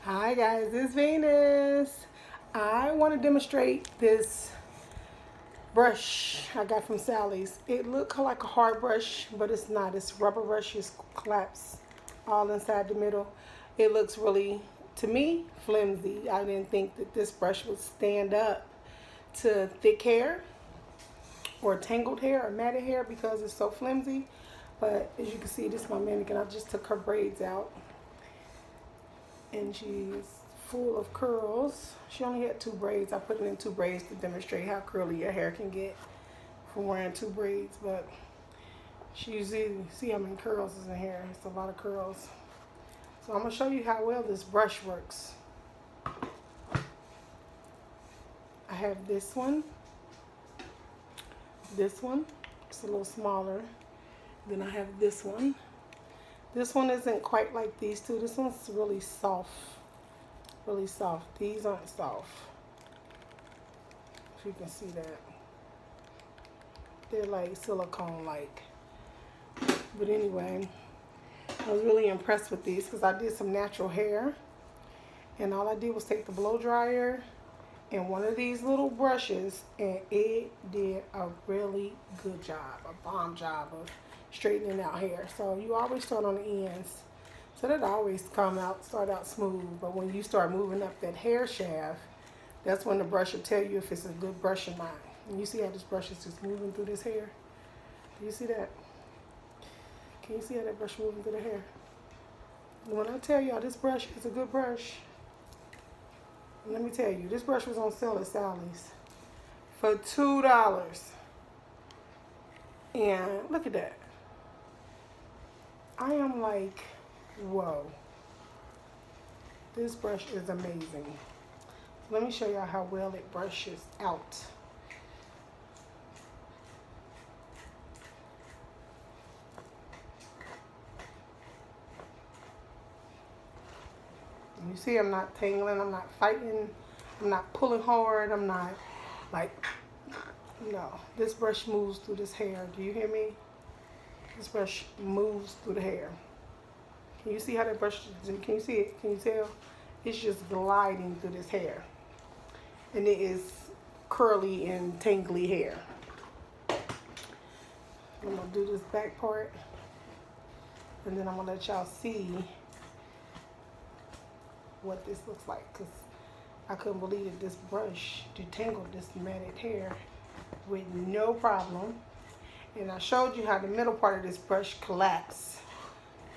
Hi guys, it's Venus. I want to demonstrate this brush I got from Sally's. It looked like a hard brush, but it's not. It's rubber brush. It's collapsed all inside the middle. It looks really, to me, flimsy. I didn't think that this brush would stand up to thick hair or tangled hair or matted hair because it's so flimsy. But as you can see, this is my mannequin. I just took her braids out and she's full of curls. She only had two braids. I put it in two braids to demonstrate how curly your hair can get from wearing two braids. But she usually see how many curls is in here. It's a lot of curls. So I'm gonna show you how well this brush works. I have this one. This one. It's a little smaller. Then I have this one. This one isn't quite like these two. This one's really soft. Really soft. These aren't soft. If you can see that. They're like silicone like. But anyway, I was really impressed with these because I did some natural hair. And all I did was take the blow dryer and one of these little brushes, and it did a really good job, a bomb job of straightening out hair. So you always start on the ends. So that always start out smooth. But when you start moving up that hair shaft, that's when the brush will tell you if it's a good brush or not. And you see how this brush is just moving through this hair? Do you see that? Can you see how that brush moving through the hair? And when I tell y'all this brush is a good brush, let me tell you, this brush was on sale at Sally's for $2. And look at that. I am like, whoa. This brush is amazing. Let me show y'all how well it brushes out. You see I'm not tangling, I'm not fighting, I'm not pulling hard, I'm not like, no. This brush moves through this hair. Do you hear me? This brush moves through the hair. Can you see how that brush, can you see it? Can you tell? It's just gliding through this hair. And it is curly and tangly hair. I'm gonna do this back part. And then I'm gonna let y'all see what this looks like. Cause I couldn't believe that this brush detangled this matted hair with no problem. And I showed you how the middle part of this brush collapses.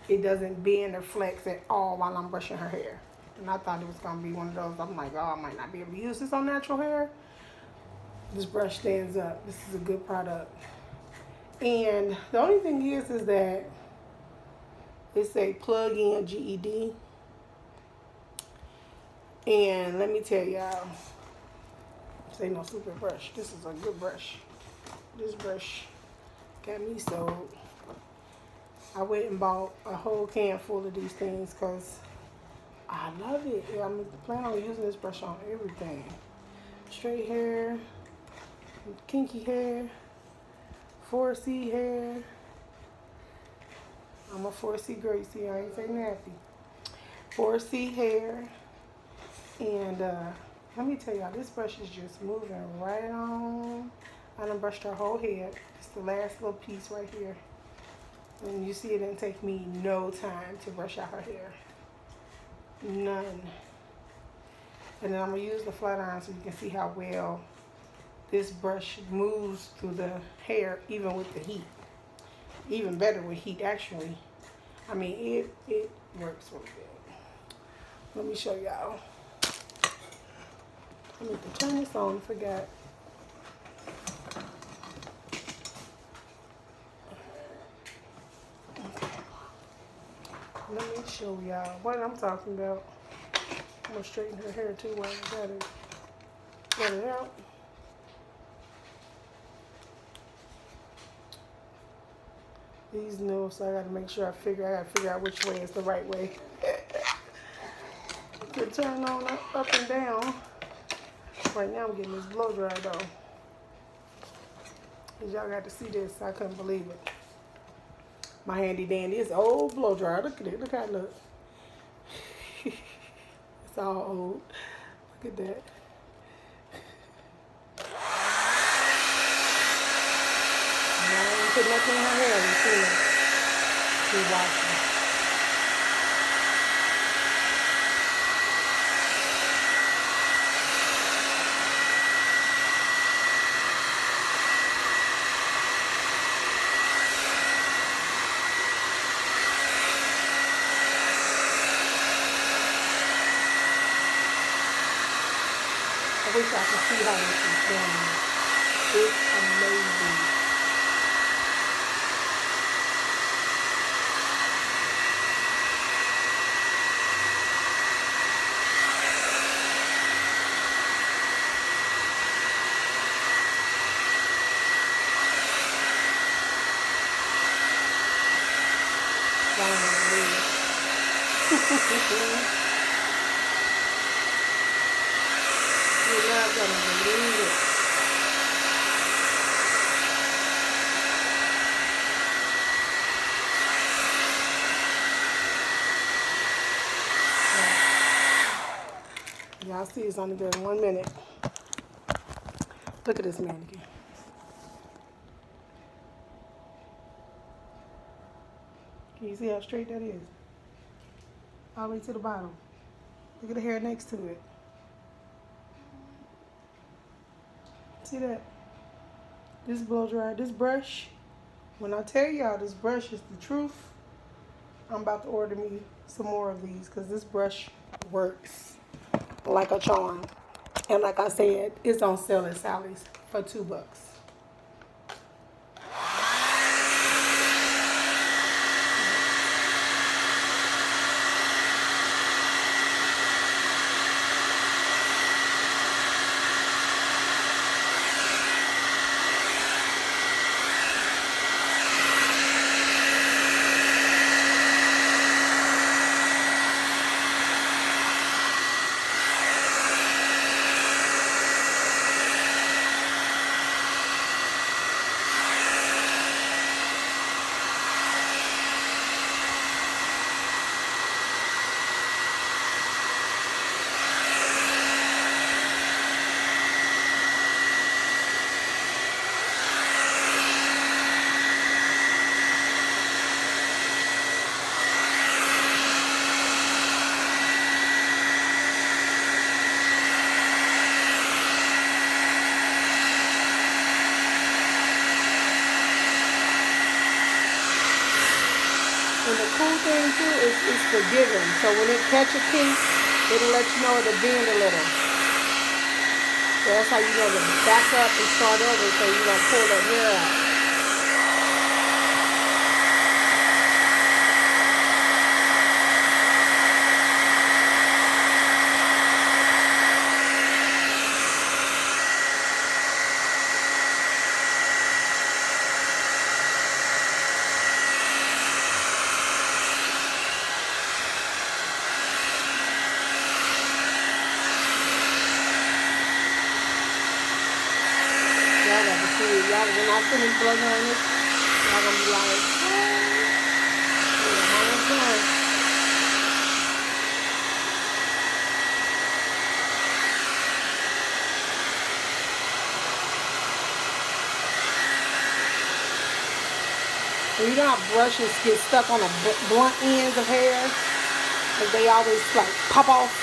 It doesn't bend or flex at all while I'm brushing her hair. And I thought it was gonna be one of those, I'm like, oh, I might not be able to use this on natural hair. This brush stands up. This is a good product. And the only thing is that it's a plug-in GED. And let me tell y'all, this ain't no stupid brush. This is a good brush. This brush got me sold. I went and bought a whole can full of these things because I love it. I'm planning on using this brush on everything. Straight hair, kinky hair, 4C hair. I'm a 4C Gracie, I ain't say nappy. 4C hair. And let me tell y'all, this brush is just moving right on. I done brushed her whole head. It's the last little piece right here. And you see it didn't take me no time to brush out her hair. None. And then I'm going to use the flat iron so you can see how well this brush moves through the hair even with the heat. Even better with heat, actually. I mean, it works really good. Let me show y'all. I need to turn this on, forgot. Let me show y'all what I'm talking about. I'm gonna straighten her hair too while I got it. Get it out. These new, so I gotta make sure I gotta figure out which way is the right way. To turn on up and down. Right now I'm getting this blow dry though. Cause y'all got to see this, I couldn't believe it. My handy dandy is old blow dryer. Look at it, look how it looks. It's all old. Look at that. And I ain't put nothing in her hair. You see it? She's watching. I wish I could see how this is done. It's amazing. You're not gonna believe it. Y'all see it's only been 1 minute. Look at this mannequin. Can you see how straight that is? All the way to the bottom. Look at the hair next to it. See that? This blow dryer, this brush. When I tell y'all this brush is the truth, I'm about to order me some more of these because this brush works like a charm. And like I said, it's on sale at Sally's for $2. And the cool thing too is it's forgiving. So when it catch a piece, it'll let you know it'll bend a little. So that's how you know to back up and start over so you don't pull that hair out. Y'all got to see it. Y'all, when I finish blowing on this, y'all gonna be like, oh, yeah, done. And you know how brushes get stuck on the blunt ends of hair? Because they always like pop off,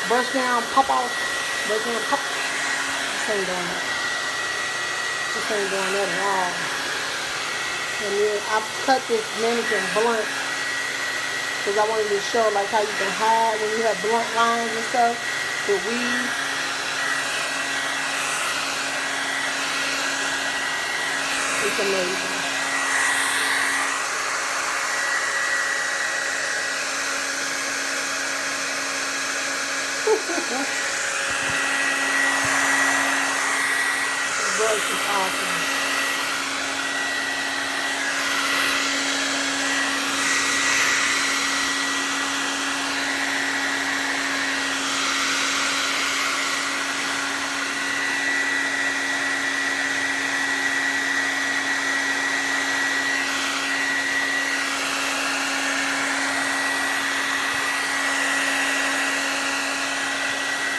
brush down, pop off, brush down, pop. This ain't doing that. This ain't doing that at all. And then I cut this mannequin blunt because I wanted to show like how you can hide when you have blunt lines and stuff with weave. It's amazing. The brush is awesome.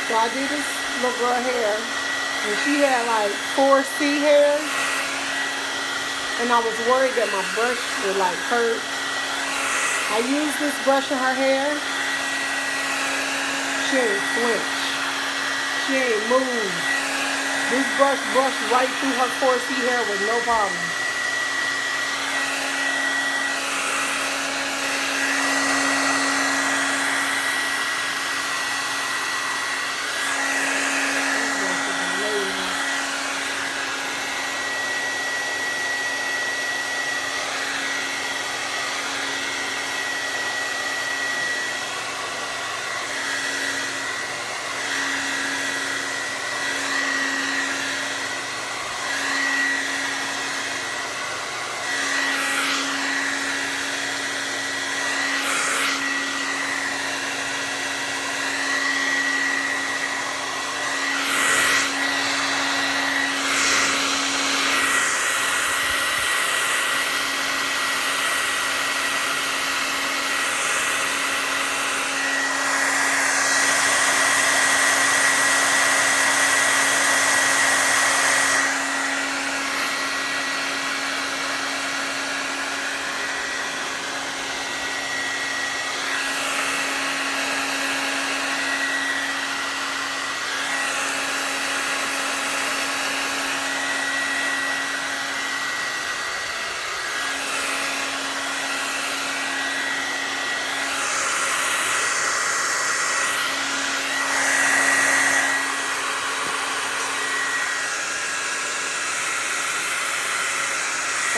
So I did this little girl hair, and she had like 4C hairs, and I was worried that my brush would like hurt. I used this brush in her hair. She ain't flinch. She ain't move. This brush brushed right through her 4C hair with no problem.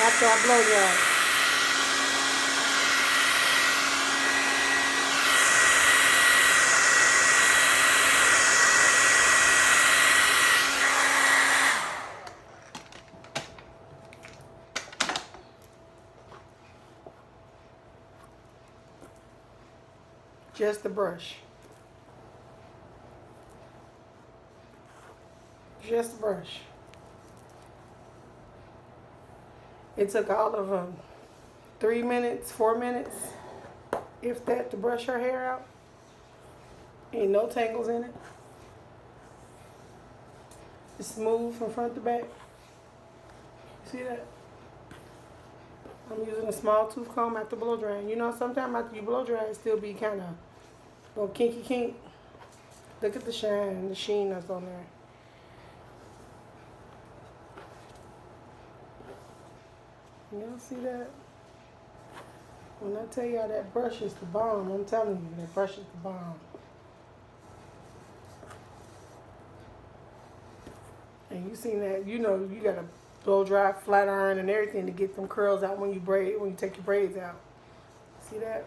After I blow dry. Just the brush. Just the brush. It took all of 3 minutes, 4 minutes, if that, to brush her hair out. Ain't no tangles in it. It's smooth from front to back. You see that? I'm using a small tooth comb after blow drying. You know, sometimes after you blow dry, it still be kind of a little kinky kink. Look at the shine, the sheen that's on there. Y'all see that? When I tell y'all that brush is the bomb, I'm telling you, that brush is the bomb. And you seen that, you know, you got to blow dry, flat iron, and everything to get them curls out when you take your braids out. See that?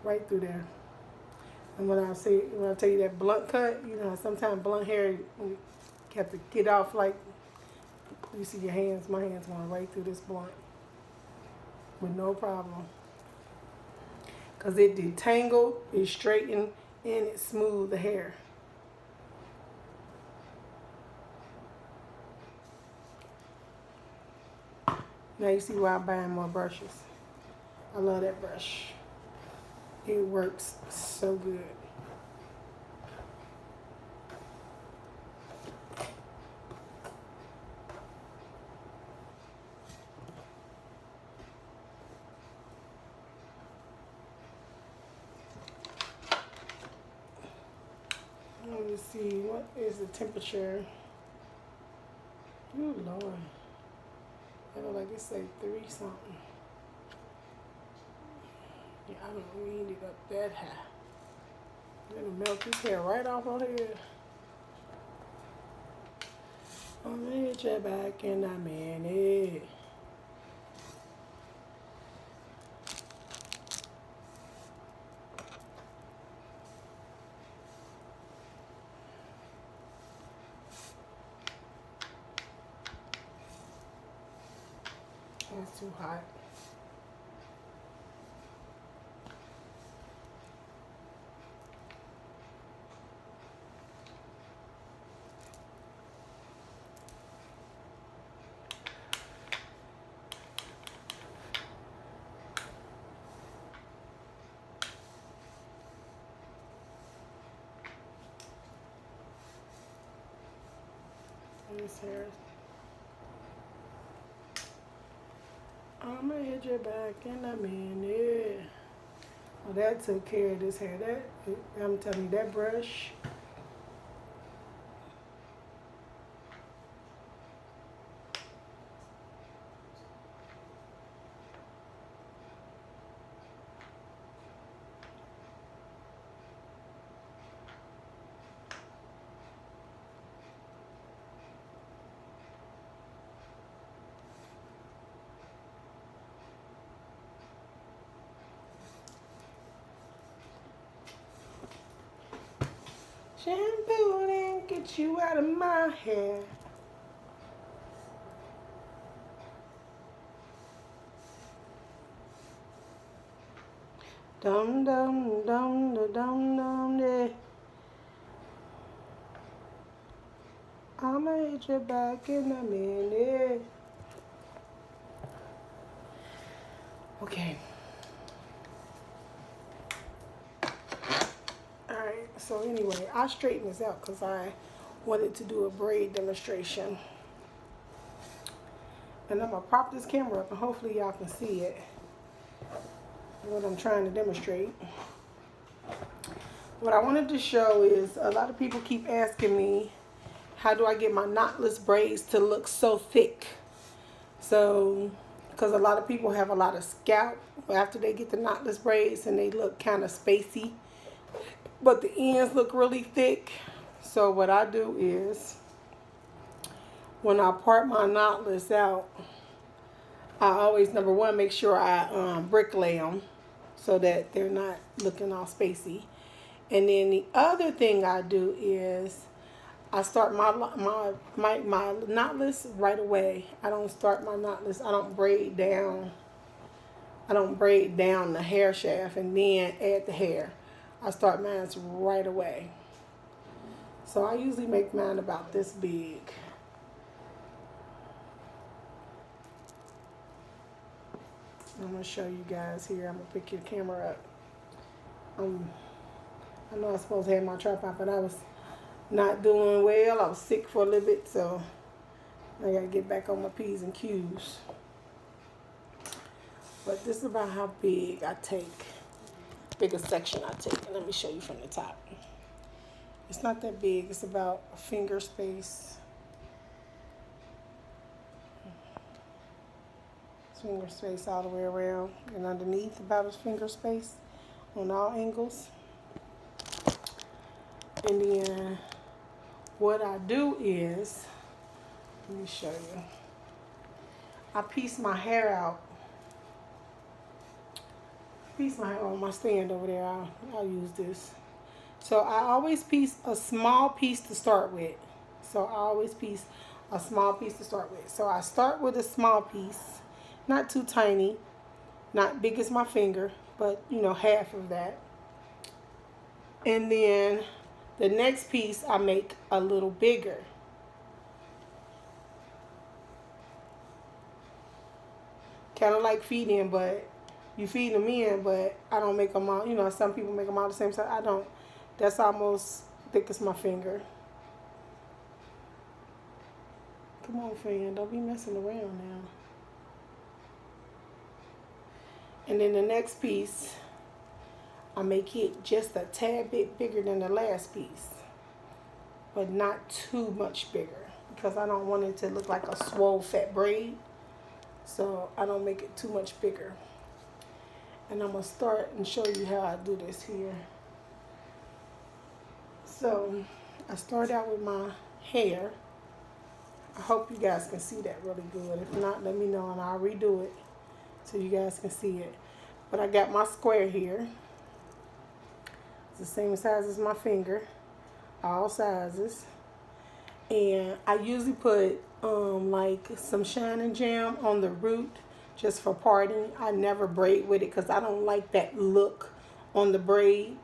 Right through there. And when I tell you that blunt cut, you know, sometimes blunt hair, you have to get off like, you see your hands, my hands going right through this blunt with no problem. Because it detangled, it straightened, and it smoothed the hair. Now you see why I'm buying more brushes. I love that brush. It works so good. Let me see, what is the temperature? Oh Lord. I feel like it say 3 something. Yeah, I don't read it up that high. I'm gonna melt this hair right off on here. I'm gonna hit you back in a minute. It's too hot. this hair. I'ma hit you back in a minute. Well, that took care of this hair. I'm telling you, that brush. Shampoo and get you out of my hair. Dum dum dum da dum dum da. I'ma hit you back in a minute. Okay. Alright, so anyway, I straightened this out because I wanted to do a braid demonstration. And I'm going to prop this camera up and hopefully y'all can see it. What I'm trying to demonstrate. What I wanted to show is a lot of people keep asking me, how do I get my knotless braids to look so thick? So, because a lot of people have a lot of scalp after they get the knotless braids and they look kind of spacey. But the ends look really thick. So what I do is, when I part my knotless out, I always, number one, make sure I bricklay them so that they're not looking all spacey. And then the other thing I do is I start my knotless right away. I don't start my knotless. I don't braid down. I don't braid down the hair shaft and then add the hair. I start mine right away. So I usually make mine about this big. I'm going to show you guys here. I'm going to pick your camera up. I know I was supposed to have my tripod, but I was not doing well. I was sick for a little bit, so I got to get back on my P's and Q's. But this is about how big I take. Biggest section I take. And let me show you from the top. It's not that big. It's about a finger space. Finger space all the way around, and underneath about a finger space on all angles. And then what I do is, let me show you. I piece my hair out. Piece my hair on my stand over there. I'll use this. So I always piece a small piece to start with. So I always piece a small piece to start with. So I start with a small piece. Not too tiny, not big as my finger, but you know, half of that. And then the next piece I make a little bigger. Kind of like feeding, but you feed them in, but I don't make them all, you know, some people make them all the same size. I don't. That's almost thick as my finger. Come on, friend, don't be messing around now. And then the next piece, I make it just a tad bit bigger than the last piece, but not too much bigger because I don't want it to look like a swole fat braid. So I don't make it too much bigger. And I'm going to start and show you how I do this here. So I start out with my hair. I hope you guys can see that really good. If not, let me know and I'll redo it so you guys can see it. But I got my square here. It's the same size as my finger, all sizes. And I usually put like some Shine and Jam on the root just for parting. I never braid with it because I don't like that look on the braid.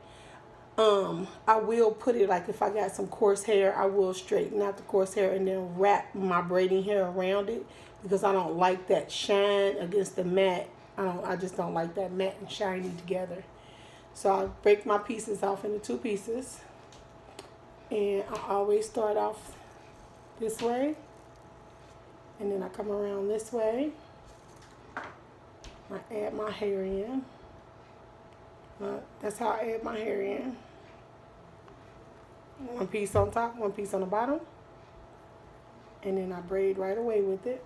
I will put it, like if I got some coarse hair, I will straighten out the coarse hair and then wrap my braiding hair around it because I don't like that shine against the matte. I just don't like that matte and shiny together. So I break my pieces off into two pieces. And I always start off this way. And then I come around this way. I add my hair in. That's how I add my hair in. One piece on top, one piece on the bottom. And then I braid right away with it.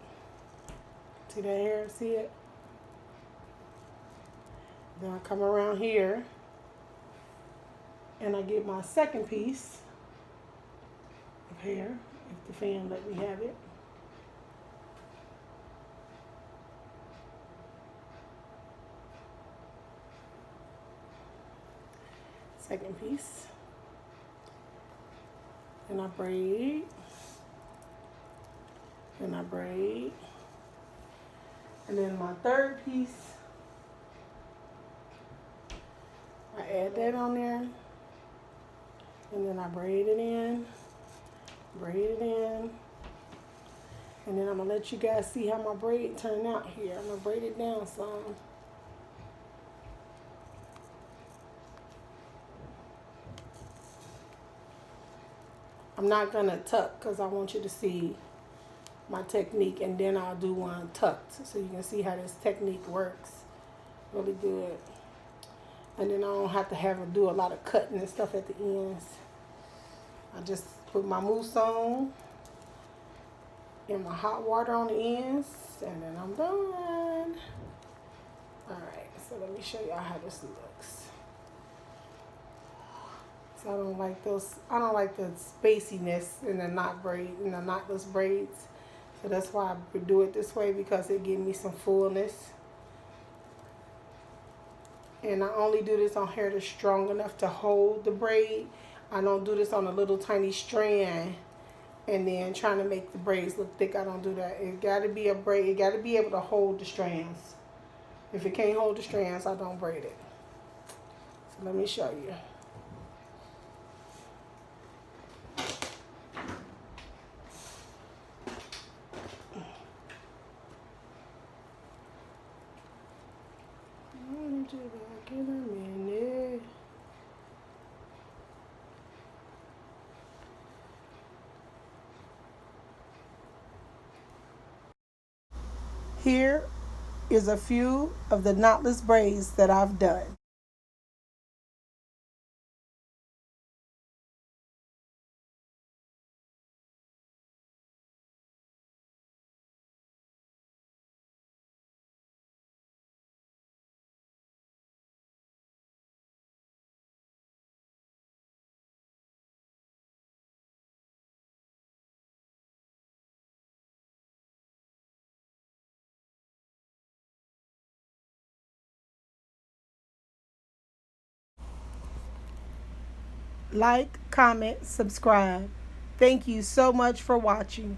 See that hair? See it? Then I come around here and I get my second piece of hair, if the fan let me have it. Second piece. And I braid. And I braid. And then my third piece, I add that on there. And then I braid it in. Braid it in. And then I'm going to let you guys see how my braid turned out here. I'm going to braid it down some. I'm not going to tuck because I want you to see my technique, and then I'll do one tucked so you can see how this technique works really good. And then I don't have to do a lot of cutting and stuff at the ends. I just put my mousse on and my hot water on the ends, and then I'm done. Alright, so let me show y'all how this looks. So I don't like the spaciness in the knotless braids. So that's why I do it this way, because it gives me some fullness. And I only do this on hair that's strong enough to hold the braid. I don't do this on a little tiny strand and then trying to make the braids look thick. I don't do that. It got to be a braid. It got to be able to hold the strands. If it can't hold the strands, I don't braid it. So let me show you. Back in a minute. Here is a few of the knotless braids that I've done. Like, comment, subscribe. Thank you so much for watching.